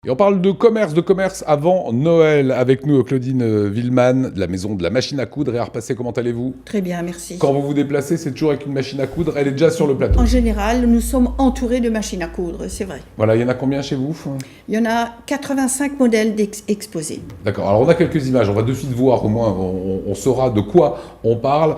Et on parle de commerce avant Noël. Avec nous, Claudine Villeman, de la maison de la machine à coudre. Et à repasser, comment allez-vous? Très bien, merci. Quand vous vous déplacez, c'est toujours avec une machine à coudre. Elle est déjà sur le plateau. En général, nous sommes entourés de machines à coudre, c'est vrai. Voilà, il y en a combien chez vous? Il y en a 85 modèles exposés. D'accord, alors on a quelques images. On va de suite voir, au moins on saura de quoi on parle.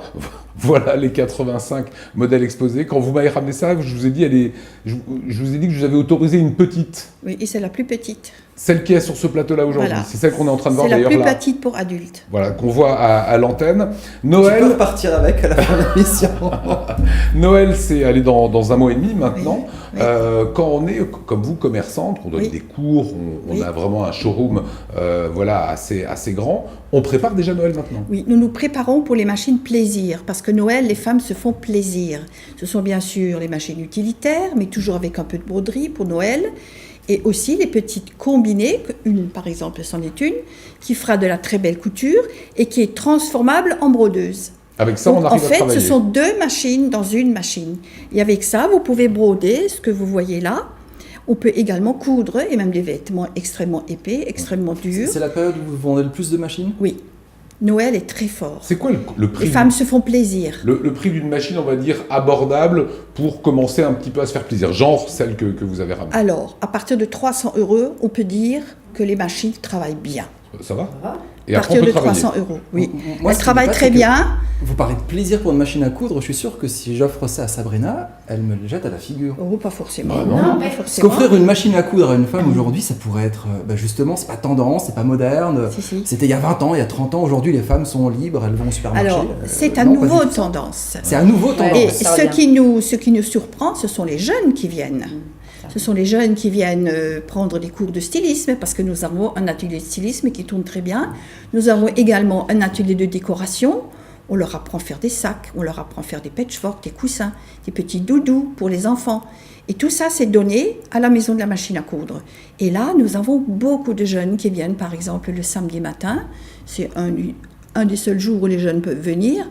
Voilà les 85 modèles exposés. Quand vous m'avez ramené ça, je vous ai dit, je vous ai dit que je vous avais autorisé une petite. Oui, et c'est la plus petite. Celle qui est sur ce plateau-là aujourd'hui, Voilà. c'est celle qu'on est en train de voir d'ailleurs là. C'est la plus petite pour adultes. Voilà, qu'on voit à l'antenne. Noël. Tu peux repartir avec à la fin de l'émission. Noël, c'est aller dans un mois et demi maintenant. Oui. Quand on est, comme vous, commerçante, on donne des cours, on a vraiment un showroom assez grand, on prépare déjà Noël maintenant. Oui, nous nous préparons pour les machines plaisir, parce que Noël, les femmes se font plaisir. Ce sont bien sûr les machines utilitaires, mais toujours avec un peu de broderie pour Noël. Et aussi les petites combinées, une par exemple, c'en est une, qui fera de la très belle couture et qui est transformable en brodeuse. Avec ça, donc, on arrive à travailler. En fait, ce sont deux machines dans une machine. Et avec ça, vous pouvez broder ce que vous voyez là. On peut également coudre, et même des vêtements extrêmement épais, extrêmement durs. C'est la période où vous vendez le plus de machines? Oui. Noël est très fort. C'est quoi le prix? Les femmes se font plaisir. Le prix d'une machine, on va dire, abordable pour commencer un petit peu à se faire plaisir, genre celle que vous avez ramenée. Alors, à partir de 300 €, on peut dire que les machines travaillent bien. Ça va? Et à partir de 300 €, oui. Moi, elles travaillent très bien. Vous parlez de plaisir pour une machine à coudre, je suis sûr que si j'offre ça à Sabrina, elle me le jette à la figure. Oh, pas forcément. Bah non. Pas Parce forcément. qu'offrir une machine à coudre à une femme aujourd'hui, ça pourrait être, justement, c'est pas tendance, c'est pas moderne. Si. C'était il y a 20 ans, il y a 30 ans, aujourd'hui les femmes sont libres, elles vont au supermarché. Alors, c'est à non, nouveau pas du tout. tendance. C'est à nouveau tendance. Et ce qui nous surprend, ce sont les jeunes qui viennent. Ce sont les jeunes qui viennent prendre des cours de stylisme, parce que nous avons un atelier de stylisme qui tourne très bien. Nous avons également un atelier de décoration. On leur apprend à faire des sacs, on leur apprend à faire des patchwork, des coussins, des petits doudous pour les enfants. Et tout ça, c'est donné à la maison de la machine à coudre. Et là, nous avons beaucoup de jeunes qui viennent, par exemple, le samedi matin. C'est un des seuls jours où les jeunes peuvent venir.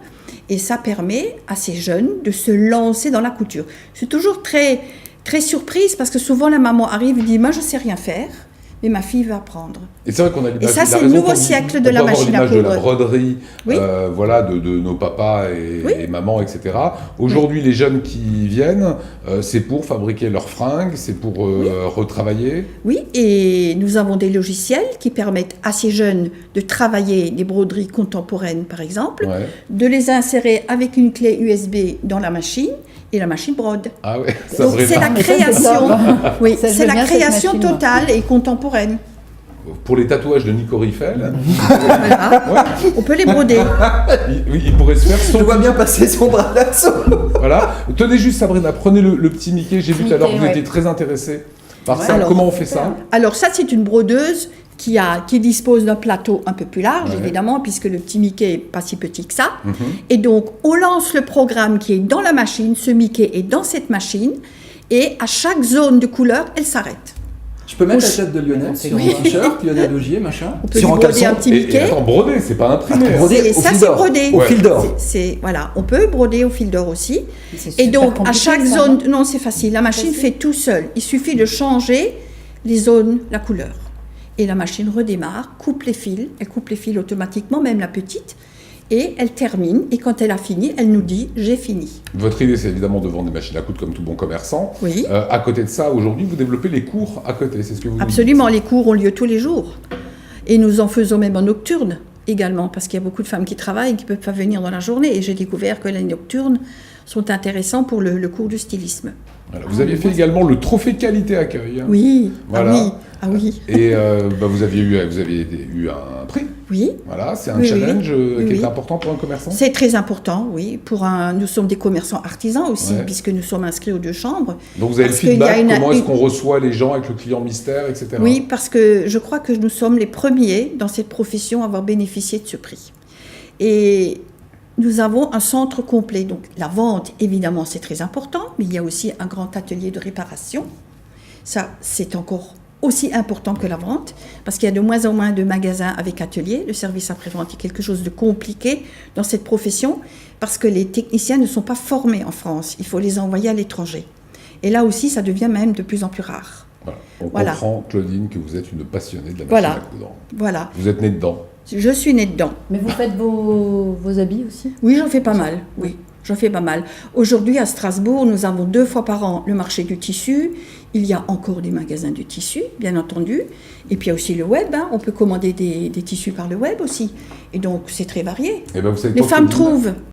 Et ça permet à ces jeunes de se lancer dans la couture. C'est toujours très surprise, parce que souvent la maman arrive et dit « Moi, je ne sais rien faire, mais ma fille veut apprendre ». Et c'est vrai qu'on a l'image. Et ça, c'est le nouveau siècle de la machine à coudre. De la broderie, Oui. voilà, de nos papas et mamans, etc. Aujourd'hui, les jeunes qui viennent, c'est pour fabriquer leurs fringues, c'est pour retravailler. Oui, et nous avons des logiciels qui permettent à ces jeunes de travailler des broderies contemporaines, par exemple, de les insérer avec une clé USB dans la machine, et la machine brode. Ah ouais, ça donc c'est la création, c'est la création totale et contemporaine. Pour les tatouages de Nico Riffel, voilà. On peut les broder. il pourrait se faire son... Je vois bien passer son bras là-dessous. Voilà. Tenez juste, Sabrina, prenez le petit Mickey. J'ai vu tout à l'heure que vous étiez très intéressée par ça. Alors, comment on fait ça? Alors ça, c'est une brodeuse qui dispose d'un plateau un peu plus large, évidemment, puisque le petit Mickey n'est pas si petit que ça. Et donc, on lance le programme qui est dans la machine. Ce Mickey est dans cette machine. Et à chaque zone de couleur, elle s'arrête. Je peux mettre la tête de Lionel sur un t-shirt, Lionel Augier, machin. On peut sur un broder caleçon. un petit Mickey. Et attends, broder, c'est pas imprimé. Broder au fil d'or. Brodé. Au fil d'or. Voilà, on peut broder au fil d'or aussi. Et donc, à chaque zone... Non, c'est facile. La machine fait tout seul. Il suffit de changer les zones, la couleur. Et la machine redémarre, coupe les fils. Elle coupe les fils automatiquement, même la petite. Et elle termine. Et quand elle a fini, elle nous dit « j'ai fini ». Votre idée, c'est évidemment de vendre des machines à coudre comme tout bon commerçant. Oui. À côté de ça, aujourd'hui, vous développez les cours à côté. C'est ce que vous Absolument, les cours ont lieu tous les jours. Et nous en faisons même en nocturne également, parce qu'il y a beaucoup de femmes qui travaillent et qui ne peuvent pas venir dans la journée. Et j'ai découvert que les nocturnes sont intéressants pour le cours de stylisme. Voilà. Vous aviez fait également le trophée qualité accueil. Oui, voilà. Ah oui. Et vous aviez eu un prix. Oui. Voilà, c'est un challenge qui est important pour un commerçant. C'est très important, oui. Nous sommes des commerçants artisans aussi, puisque nous sommes inscrits aux deux chambres. Donc vous avez le feedback, comment est-ce qu'on reçoit les gens avec le client mystère, etc. Oui, parce que je crois que nous sommes les premiers dans cette profession à avoir bénéficié de ce prix. Et nous avons un centre complet. Donc la vente, évidemment, c'est très important, mais il y a aussi un grand atelier de réparation. Ça, c'est encore aussi important que la vente, parce qu'il y a de moins en moins de magasins avec atelier. Le service après-vente est quelque chose de compliqué dans cette profession, parce que les techniciens ne sont pas formés en France. Il faut les envoyer à l'étranger. Et là aussi, ça devient même de plus en plus rare. Voilà. On Voilà. comprend, Claudine, que vous êtes une passionnée de la machine Voilà. à coudre. Voilà, Vous êtes née dedans. je suis née dedans. Mais vous faites vos habits aussi? Oui, j'en fais pas mal, oui. J'en fais pas mal. Aujourd'hui, à Strasbourg, nous avons 2 fois par an le marché du tissu. Il y a encore des magasins de tissus, bien entendu. Et puis il y a aussi le web. Hein. On peut commander des tissus par le web aussi. Et donc, c'est très varié. Eh ben, vous savez Les quoi, femmes Claudine trouvent